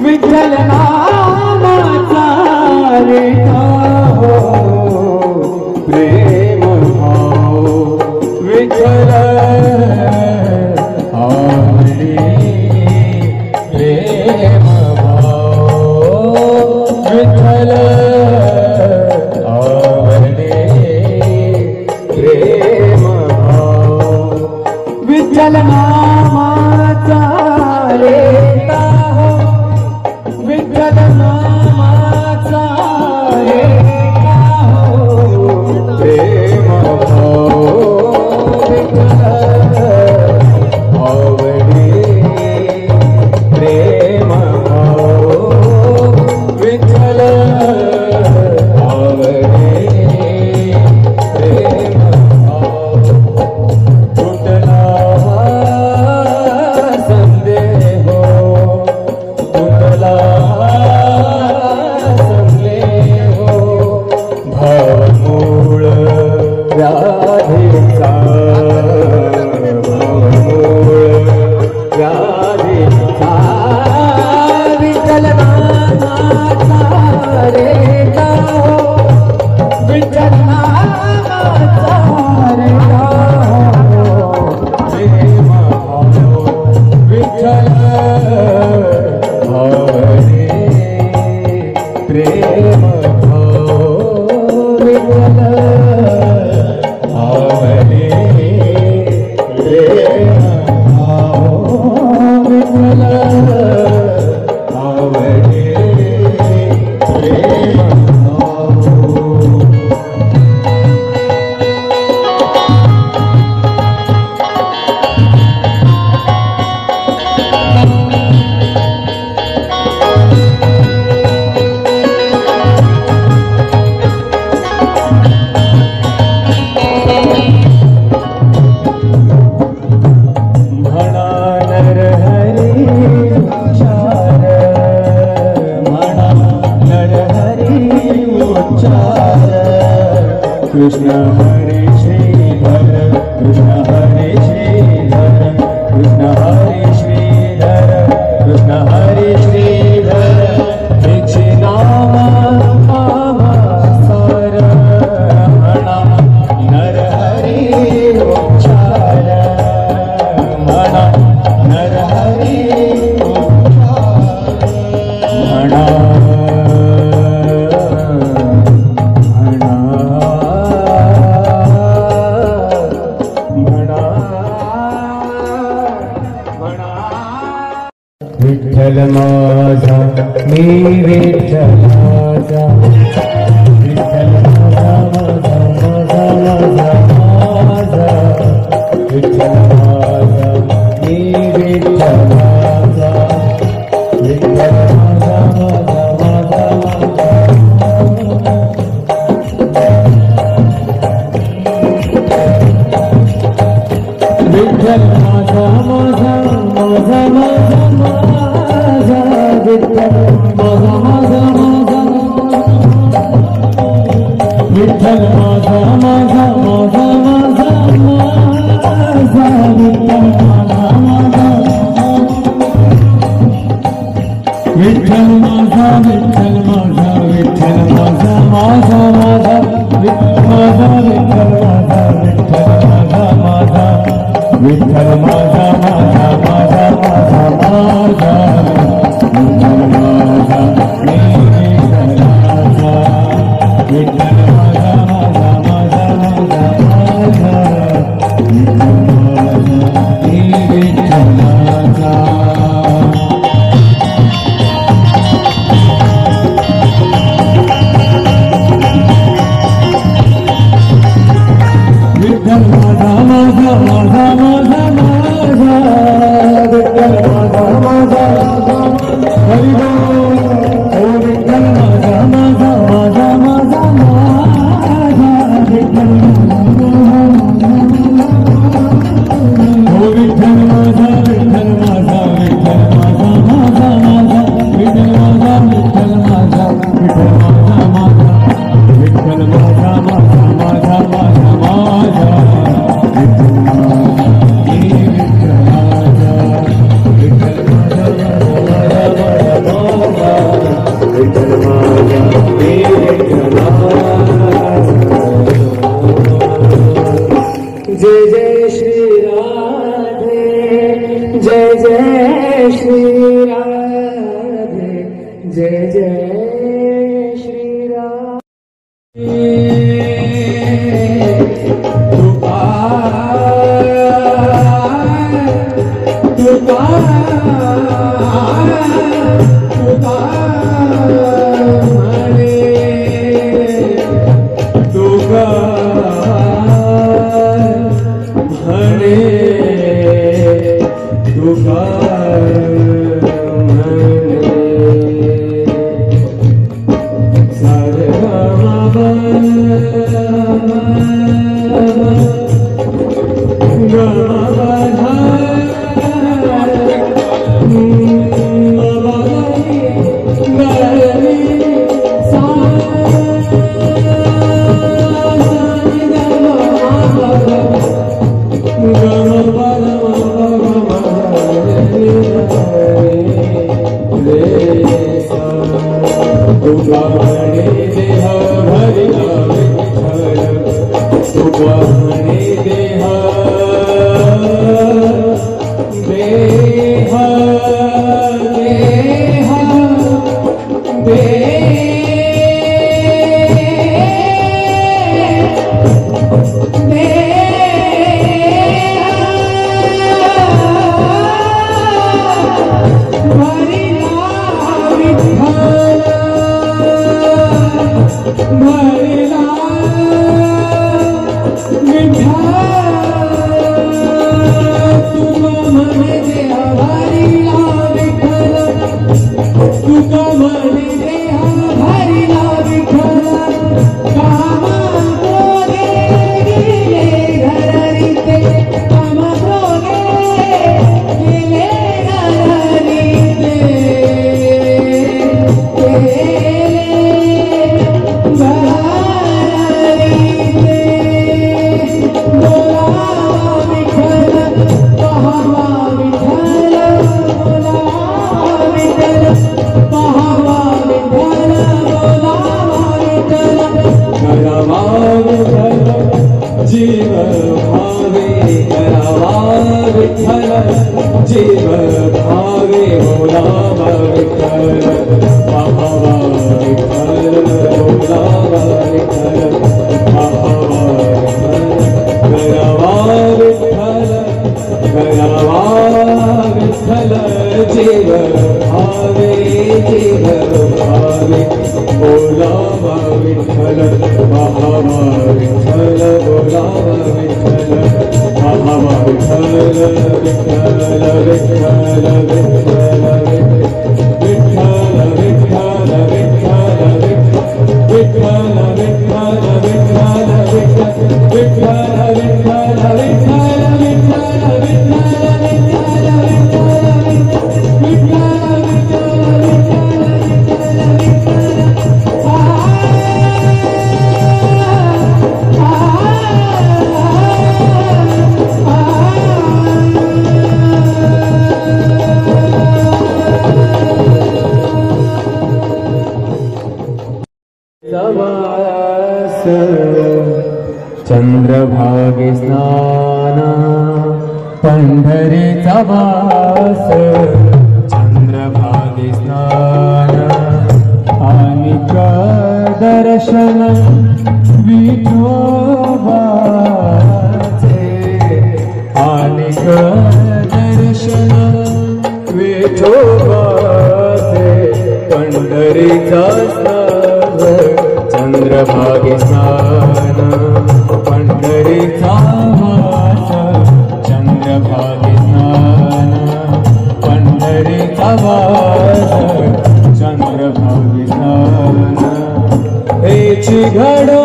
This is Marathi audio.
विठ्ठल नामाचा रे हो प्रेम भाव विठ्ठल आवडे प्रेम भाव विठ्ठल आवडे प्रेम भाव विठ्ठल नामाचा रे हो विठ्ठल नामाचा रे हो प्रेम भाव विठ्ठल आवडे प्रेम भाव विठ्ठल आवडे प्रेम भाव कुठला संदेह कुठला संदेह भावमूळ व्याधीचा भावमूळ व्याधीचा विठ्ठल नामाचा रे हो विठ्ठल नामाचा रे हो प्रेम भाव विठ्ठल आवडे प्रेम भाव विठ्ठल आवडे प्रेम भाव विठ्ठल आवडे प्रेम भाव म्हणा नरहरी उच्चार म्हणा नरहरी उच्चार कृष्ण हरे श्रीधर कृष्ण हरे श्रीधर कृष्ण हरे श्रीधर कृष्ण हरे श्रीधर तिचे नाम सार म्हणा नरहरी उच्चार म्हणा नरहरी म्हणा विठ्ठल माझा मी विठ्ठलाचा विठ्ठल माझा माझा माझा माझा माझा विठ्ठल माझा मी विठ्ठलाचा विठ्ठल माझा माझा माझा माझा विठ्ठल माझा माझा माझा माझा माझा विठ्ठल माझा माझा माझा विठ्ठल माझा माझा माझा माझा माझा विठ्ठल माझा माझा विठ्ठल माझा विठ्ठल माझा विठ्ठल माझा माझा माझा विठ्ठल माझा विठ्ठल माझा माझा विठ्ठल माझा माझा माझा माझा माझा विठ्ठल माझा मी विठ्ठलाचा विठ्ठल माझा माझा माझा माझा माझा विठ्ठल माझा मी विठ्ठलाचा विठ्ठल माझा माझा माझा माझा माझा जय जय श्री राधे, जय जय श्री राधे। जीव भावे बोलावा विठ्ठल पाहावा विठ्ठल बोलावा विठ्ठल पाहावा विठ्ठल करावा विठ्ठल जीव भावे बोलावा विठ्ठल पाहावा विठ्ठल बोलावा विठ्ठल पाहावा विठ्ठल विठ्ठल विठ्ठल विठ्ठल विठ्ठल विठ्ठल विठ्ठल विठ्ठल चंद्रभागे स्नान पंढरीचा वास चंद्रभागे स्नान आनिक दर्शन विठोबाचे आनिक दर्शन विठोबाचे पंढरीचा स्नान चंद्रभागे स्नान पंढरीचा वास चंद्रभागे स्नान पंढरीचा वास चंद्रभागे स्नान हेची घडो